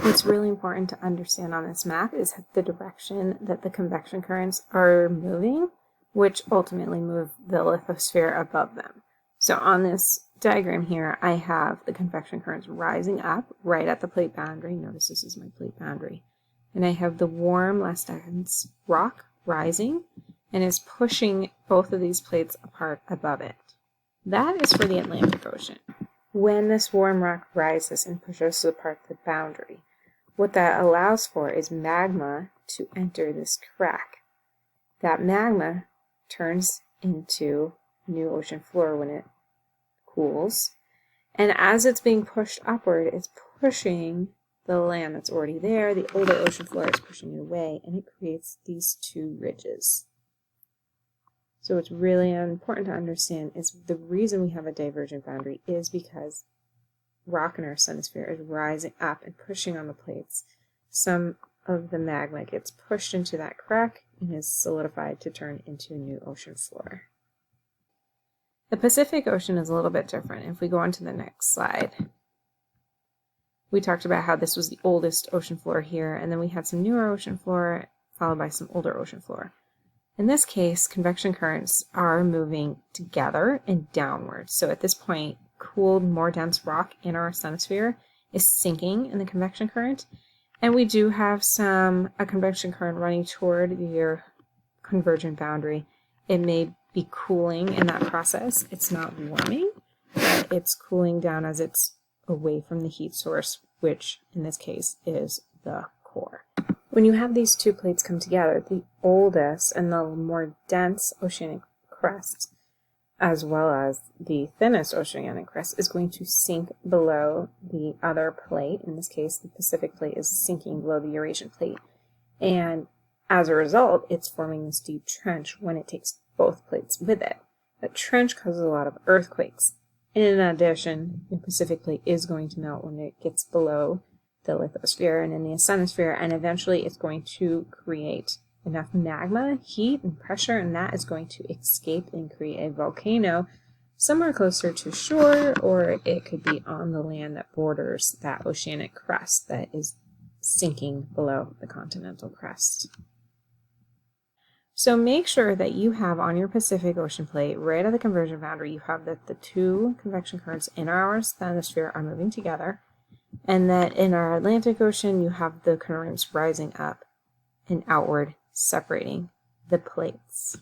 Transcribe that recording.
What's really important to understand on this map is the direction that the convection currents are moving, which ultimately move the lithosphere above them. So on this diagram here, I have the convection currents rising up right at the plate boundary. Notice this is my plate boundary. And I have the warm, less dense rock rising and is pushing both of these plates apart above it. That is for the Atlantic Ocean. When this warm rock rises and pushes apart the boundary, what that allows for is magma to enter this crack. That magma turns into new ocean floor when it cools, and as it's being pushed upward, it's pushing the land that's already there. The older ocean floor is pushing it away, and it creates these two ridges. So what's really important to understand is the reason we have a divergent boundary is because rock in our asthenosphere is rising up and pushing on the plates. Some of the magma gets pushed into that crack and is solidified to turn into a new ocean floor. The Pacific Ocean is a little bit different. If we go on to the next slide, we talked about how this was the oldest ocean floor here, and then we had some newer ocean floor followed by some older ocean floor. In this case, convection currents are moving together and downwards. So at this point, cooled, more dense rock in our asthenosphere is sinking in the convection current, and we do have a convection current running toward your convergent boundary. It may be cooling in that process. It's not warming, but it's cooling down as it's away from the heat source, which in this case is the core. When you have these two plates come together, the oldest and the more dense oceanic crust, as well as the thinnest oceanic crust, is going to sink below the other plate. In this case, the Pacific plate is sinking below the Eurasian plate. And as a result, it's forming this deep trench when it takes both plates with it. That trench causes a lot of earthquakes. In addition, the Pacific plate is going to melt when it gets below the lithosphere and in the asthenosphere, and eventually it's going to create enough magma, heat, and pressure, and that is going to escape and create a volcano somewhere closer to shore, or it could be on the land that borders that oceanic crust that is sinking below the continental crust. So make sure that you have on your Pacific Ocean plate, right at the convergent boundary, you have that the two convection currents in our asthenosphere are moving together, and that in our Atlantic Ocean, you have the currents rising up and outward, separating the plates.